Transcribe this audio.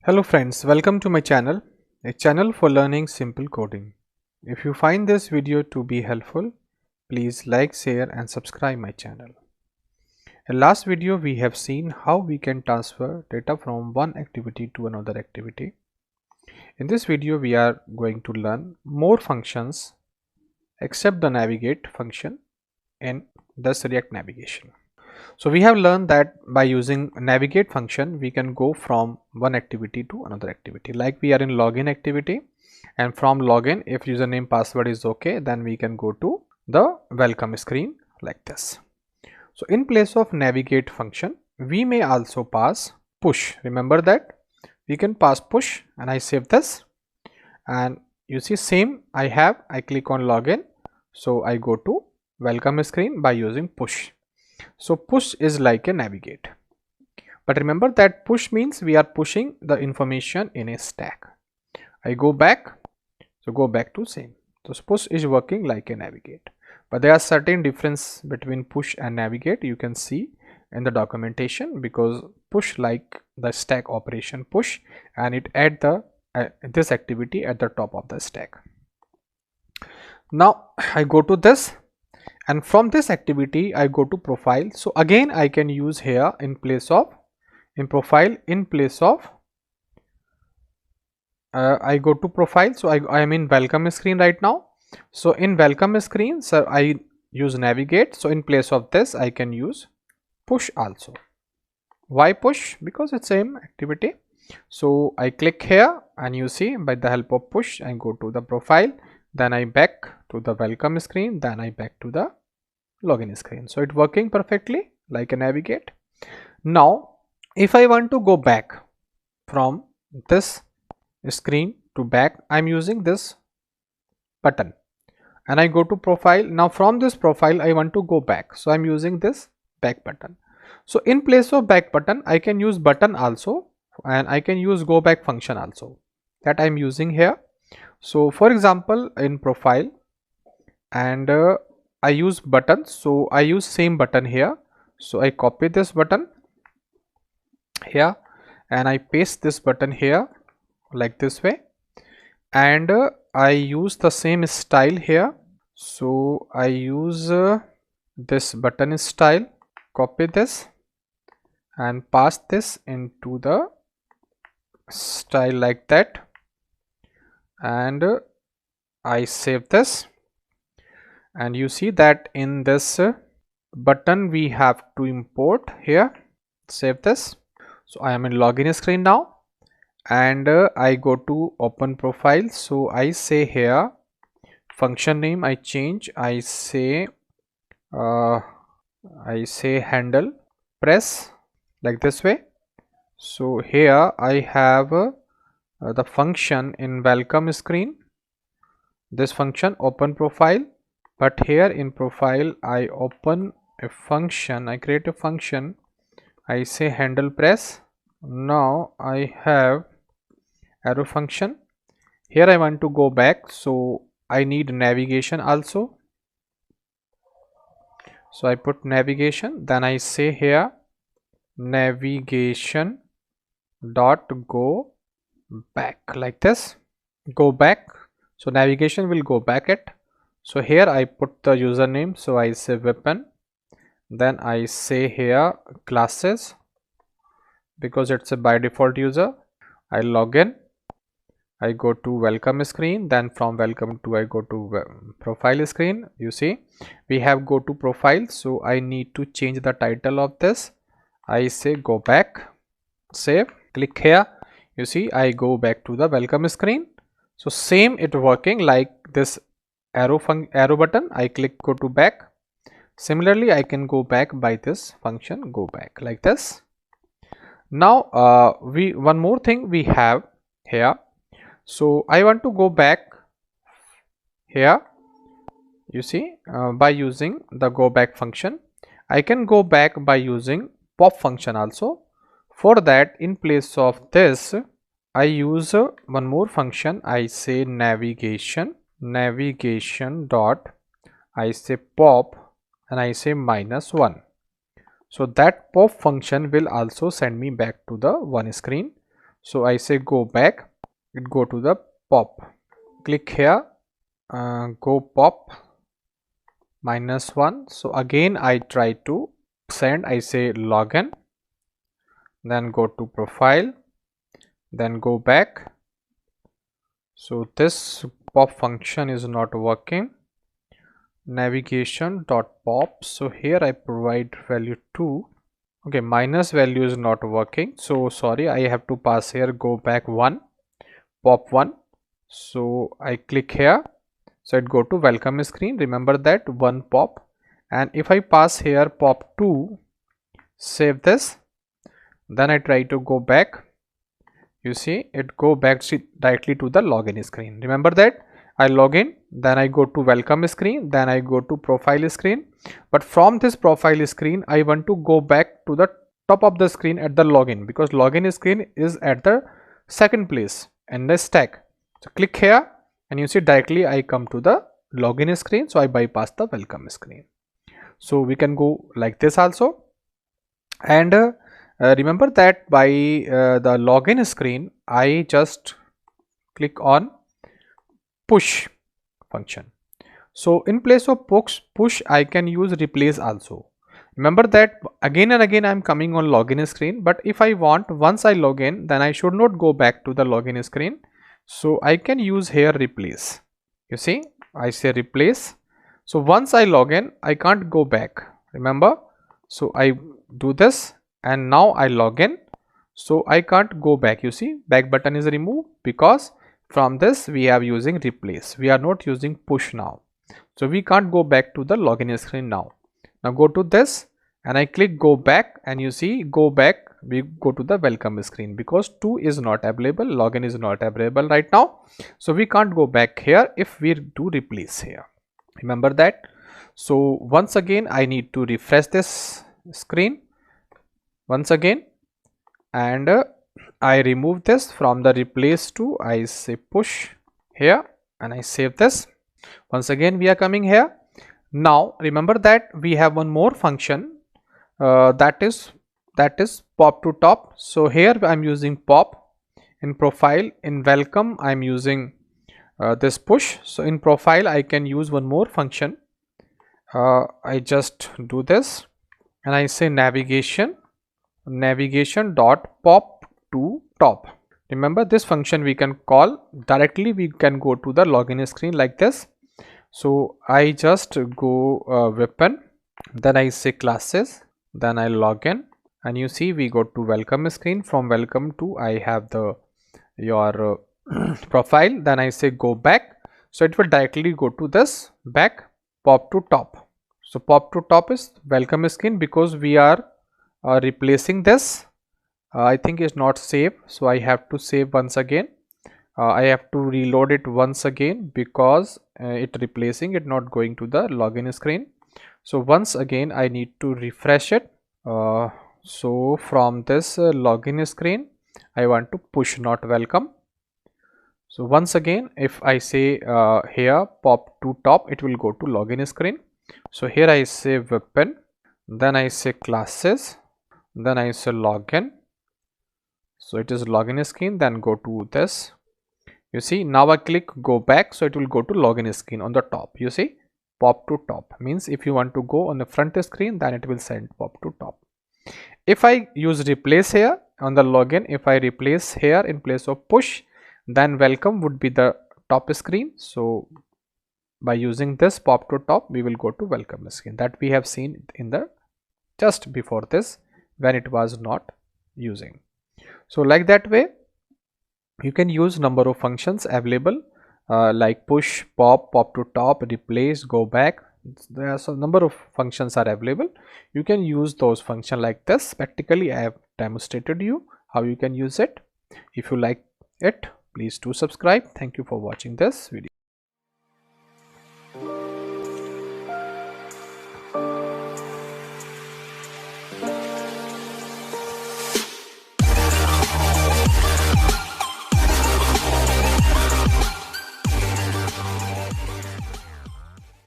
Hello friends, welcome to my channel, a channel for learning simple coding. If you find this video to be helpful, please like, share and subscribe my channel. In last video we have seen how we can transfer data from one activity to another activity. In this video we are going to learn more functions except the navigate function in this React navigation. So we have learned that by using navigate function we can go from one activity to another activity. Like we are in login activity, and from login, if username password is okay, then we can go to the welcome screen like this. So in place of navigate function we may also pass push. Remember that we can pass push, and I save this, and you see same I click on login, so I go to welcome screen by using push. So push is like a navigate, but remember that push means we are pushing the information in a stack. I go back, so go back to same. So push is working like a navigate, but there are certain difference between push and navigate. You can see in the documentation, because push like the stack operation push, and it add the this activity at the top of the stack. Now I go to this, and from this activity I go to profile. So again I can use here in place of profile, in place of I go to profile. So I am in welcome screen right now. So in welcome screen, sir, I use navigate. So in place of this I can use push also. Why push? Because it's same activity. So I click here, and you see by the help of push I go to the profile, then I back to the welcome screen, then I back to the login screen. So it working perfectly like a navigate. Now if I want to go back from this screen to back, I'm using this button, and I go to profile. Now from this profile I want to go back, so I'm using this back button. So in place of back button I can use button also, and I can use go back function also, that I'm using here. So for example, in profile, and I use button, so I use same button here. So I copy this button here, and I paste this button here like this way, and I use the same style here. So I use this button style, copy this and pass this into the style like that, and I save this, and you see that in this button we have to import here. Save this. So I am in login screen now, and I go to open profile. So I say here function name I change, I say handle press like this way. So here I have the function in welcome screen, this function open profile, but here in profile I open a function, I create a function, I say handle press. Now I have arrow function. Here I want to go back, so I need navigation also. So I put navigation, then I say here navigation dot go back like this, go back. So navigation will go back it. So here I put the username, so I say Vipin, then I say here classes, because it's a by default user. I log in, I go to welcome screen, then from welcome to I go to profile screen. You see we have go to profile, so I need to change the title of this. I say go back, save, click here. You see I go back to the welcome screen. So same it working like this arrow button, I click go to back. Similarly I can go back by this function go back like this. Now one more thing we have here. So I want to go back here, you see by using the go back function. I can go back by using pop function also. For that, in place of this I use one more function. I say navigation dot I say pop, and I say -1. So that pop function will also send me back to the one screen. So I say go back, it go to the pop. Click here, go pop -1. So again I try to send, I say login, then go to profile, then go back. So this pop function is not working. Navigation dot pop. So here I provide value 2. Okay, minus value is not working. So sorry, I have to pass here go back 1, pop 1. So I click here. So it go to welcome screen. Remember that 1 pop. And if I pass here pop 2, save this. Then I try to go back. You see it go back directly to the login screen. Remember that I log in, then I go to welcome screen, then I go to profile screen. But from this profile screen I want to go back to the top of the screen at the login, because login screen is at the second place in the stack. So click here and you see directly I come to the login screen. So I bypass the welcome screen. So we can go like this also. And remember that by the login screen I just click on push function. So in place of push I can use replace also. Remember that again and again I am coming on login screen, but if I want, once I log in, then I should not go back to the login screen. So I can use here replace. You see I say replace. So once I log in I can't go back, remember. So I do this and now I log in, so I can't go back. You see back button is removed because from this we are using replace, we are not using push now. So we can't go back to the login screen now. Now go to this and I click go back, and you see go back, we go to the welcome screen because 2 is not available, login is not available right now. So we can't go back here if we do replace here, remember that. So once again I need to refresh this screen once again, and I remove this from the replace to, I say push here, and I save this. Once again we are coming here. Now remember that we have one more function, that is popToTop. So here I am using pop. In profile, in welcome I am using this push. So in profile I can use one more function. I just do this and I say navigation dot pop to top. Remember this function we can call directly, we can go to the login screen like this. So I just go Vipin, then I say classes, then I log in, and you see we go to welcome screen. From welcome to I have the your profile, then I say go back. So it will directly go to this back pop to top. So pop to top is welcome screen because we are replacing this. I think is not saved, so I have to save once again. I have to reload it once again because it replacing it, not going to the login screen. So once again I need to refresh it. So from this login screen I want to push, not welcome. So once again if I say here pop to top, it will go to login screen. So here I say Vipin, then I say classes, then I say login. So it is login screen, then go to this. You see now I click go back, so it will go to login screen on the top. You see pop to top means if you want to go on the front screen, then it will send pop to top. If I use replace here on the login, if I replace here in place of push, then welcome would be the top screen. So by using this pop to top, we will go to welcome screen that we have seen in the just before this when it was not using. So like that way you can use number of functions available like push, pop, pop to top, replace, go back. There are some number of functions are available. You can use those functions like this. Practically I have demonstrated you how you can use it. If you like it, please do subscribe. Thank you for watching this video.